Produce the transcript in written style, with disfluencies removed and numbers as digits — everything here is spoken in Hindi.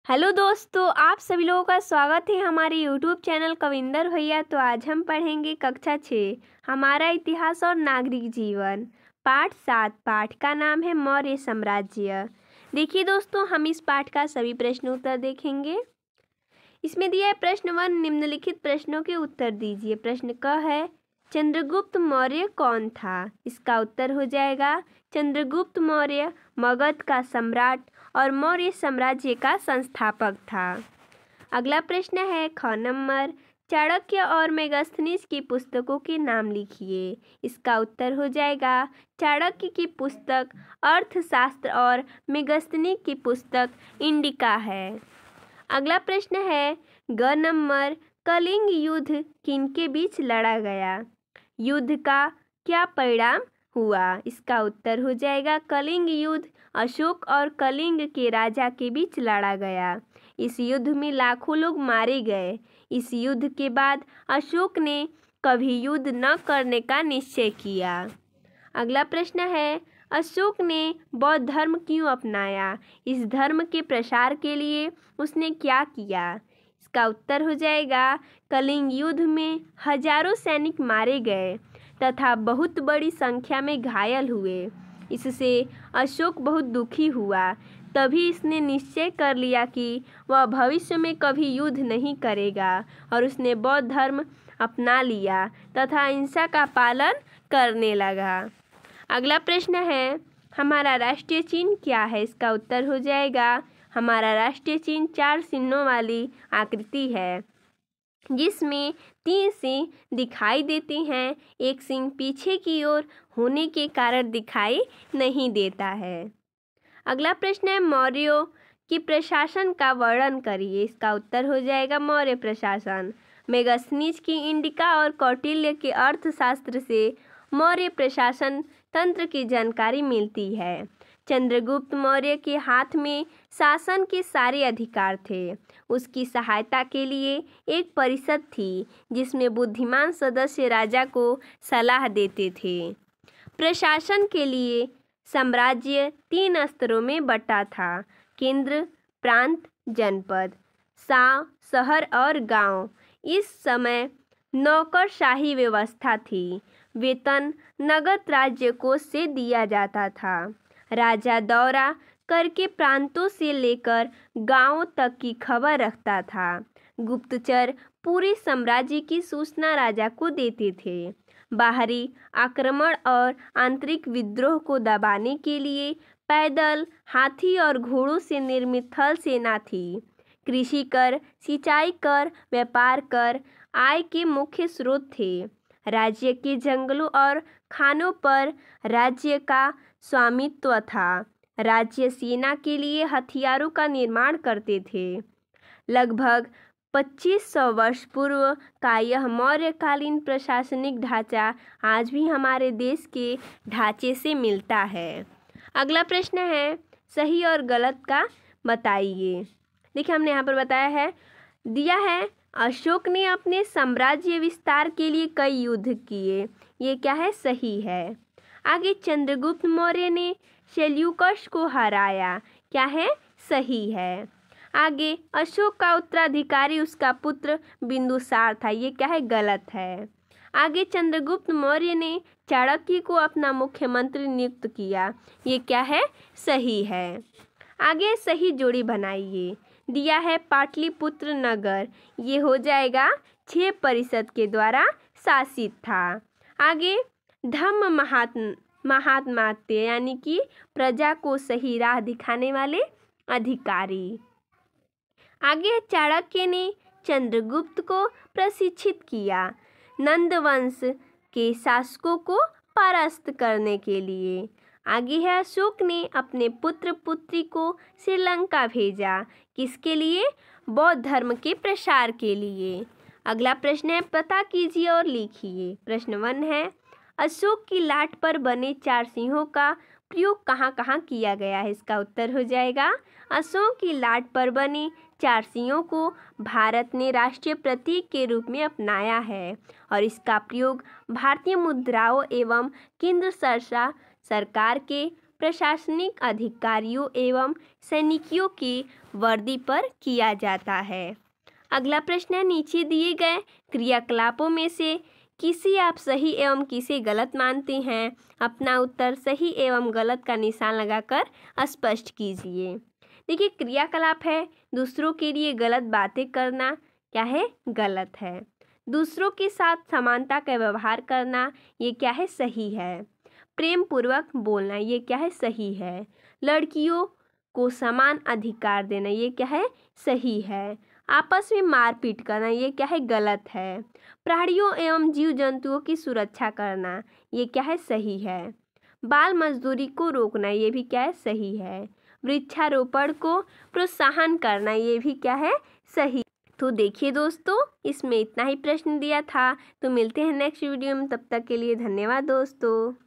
हेलो दोस्तों, आप सभी लोगों का स्वागत है हमारे यूट्यूब चैनल कविंदर भैया। तो आज हम पढ़ेंगे कक्षा 6 हमारा इतिहास और नागरिक जीवन पाठ 7। पाठ का नाम है मौर्य साम्राज्य। देखिए दोस्तों, हम इस पाठ का सभी प्रश्न उत्तर देखेंगे। इसमें दिया है प्रश्न 1, निम्नलिखित प्रश्नों के उत्तर दीजिए। प्रश्न क है चंद्रगुप्त मौर्य कौन था। इसका उत्तर हो जाएगा चंद्रगुप्त मौर्य मगध का सम्राट और मौर्य साम्राज्य का संस्थापक था। अगला प्रश्न है ख नंबर, चाणक्य और मेगस्थनीज की पुस्तकों के नाम लिखिए। इसका उत्तर हो जाएगा चाणक्य की पुस्तक अर्थशास्त्र और मेगस्थनी की पुस्तक इंडिका है। अगला प्रश्न है ग नंबर, कलिंग युद्ध किनके बीच लड़ा गया। युद्ध का क्या परिणाम हुआ। इसका उत्तर हो जाएगा कलिंग युद्ध अशोक और कलिंग के राजा के बीच लड़ा गया। इस युद्ध में लाखों लोग मारे गए। इस युद्ध के बाद अशोक ने कभी युद्ध न करने का निश्चय किया। अगला प्रश्न है अशोक ने बौद्ध धर्म क्यों अपनाया। इस धर्म के प्रसार के लिए उसने क्या किया। इसका उत्तर हो जाएगा कलिंग युद्ध में हजारों सैनिक मारे गए तथा बहुत बड़ी संख्या में घायल हुए। इससे अशोक बहुत दुखी हुआ। तभी इसने निश्चय कर लिया कि वह भविष्य में कभी युद्ध नहीं करेगा और उसने बौद्ध धर्म अपना लिया तथा अहिंसा का पालन करने लगा। अगला प्रश्न है हमारा राष्ट्रीय चिन्ह क्या है। इसका उत्तर हो जाएगा हमारा राष्ट्रीय चिन्ह 4 सिंहों वाली आकृति है, जिसमें 3 सिंह दिखाई देते हैं। एक सिंह पीछे की ओर होने के कारण दिखाई नहीं देता है। अगला प्रश्न है मौर्यों की प्रशासन का वर्णन करिए। इसका उत्तर हो जाएगा मौर्य प्रशासन। मेगस्थनीज की इंडिका और कौटिल्य के अर्थशास्त्र से मौर्य प्रशासन तंत्र की जानकारी मिलती है। चंद्रगुप्त मौर्य के हाथ में शासन के सारे अधिकार थे। उसकी सहायता के लिए एक परिषद थी जिसमें बुद्धिमान सदस्य राजा को सलाह देते थे। प्रशासन के लिए साम्राज्य 3 स्तरों में बटा था, केंद्र, प्रांत, जनपद, शहर और गांव। इस समय नौकरशाही व्यवस्था थी। वेतन नगद राज्य कोष से दिया जाता था। राजा दौरा करके प्रांतों से लेकर गांवों तक की खबर रखता था। गुप्तचर पूरे साम्राज्य की सूचना राजा को देते थे। बाहरी आक्रमण और आंतरिक विद्रोह को दबाने के लिए पैदल, हाथी और घोड़ों से निर्मित थल सेना थी। कृषि कर, सिंचाई कर, व्यापार कर आय के मुख्य स्रोत थे। राज्य के जंगलों और खानों पर राज्य का स्वामित्व था। राज्य सेना के लिए हथियारों का निर्माण करते थे। लगभग 2500 वर्ष पूर्व का यह मौर्यकालीन प्रशासनिक ढांचा आज भी हमारे देश के ढांचे से मिलता है। अगला प्रश्न है सही और गलत का बताइए। देखिए, हमने यहाँ पर बताया है, दिया है अशोक ने अपने साम्राज्य विस्तार के लिए कई युद्ध किए। ये क्या है, सही है। आगे चंद्रगुप्त मौर्य ने सेल्यूकस को हराया, क्या है, सही है। आगे अशोक का उत्तराधिकारी उसका पुत्र बिंदुसार था, ये क्या है, गलत है। आगे चंद्रगुप्त मौर्य ने चाणक्य को अपना मुख्यमंत्री नियुक्त किया, ये क्या है, सही है। आगे सही जोड़ी बनाइए। दिया है पाटलिपुत्र नगर, ये हो जाएगा 6 परिषद के द्वारा शासित था। आगे धम्म महात्मात्य यानी कि प्रजा को सही राह दिखाने वाले अधिकारी। आगे चाणक्य ने चंद्रगुप्त को प्रशिक्षित किया नंद वंश के शासकों को परास्त करने के लिए। आगे है अशोक ने अपने पुत्र पुत्री को श्रीलंका भेजा, किसके लिए, बौद्ध धर्म के प्रसार के लिए। अगला प्रश्न है पता कीजिए और लिखिए। प्रश्न 1 है अशोक की लाट पर बने 4 सिंहों का प्रयोग कहाँ कहाँ किया गया है। इसका उत्तर हो जाएगा अशोक की लाट पर बने 4 सिंहों को भारत ने राष्ट्रीय प्रतीक के रूप में अपनाया है और इसका प्रयोग भारतीय मुद्राओं एवं केंद्र सरकार के प्रशासनिक अधिकारियों एवं सैनिकों की वर्दी पर किया जाता है। अगला प्रश्न है, नीचे दिए गए क्रियाकलापों में से किसे आप सही एवं किसे गलत मानते हैं? अपना उत्तर सही एवं गलत का निशान लगाकर स्पष्ट कीजिए। देखिए, क्रियाकलाप है दूसरों के लिए गलत बातें करना, क्या है? गलत है। दूसरों के साथ समानता का व्यवहार करना, ये क्या है? सही है। प्रेम पूर्वक बोलना, ये क्या है? सही है। लड़कियों को समान अधिकार देना, ये क्या है? सही है। आपस में मारपीट करना, ये क्या है? गलत है। प्राणियों एवं जीव जंतुओं की सुरक्षा करना, ये क्या है? सही है। बाल मजदूरी को रोकना, ये भी क्या है? सही है। वृक्षारोपण को प्रोत्साहन करना, ये भी क्या है? सही। तो देखिए दोस्तों, इसमें इतना ही प्रश्न दिया था। तो मिलते हैं नेक्स्ट वीडियो में, तब तक के लिए धन्यवाद दोस्तों।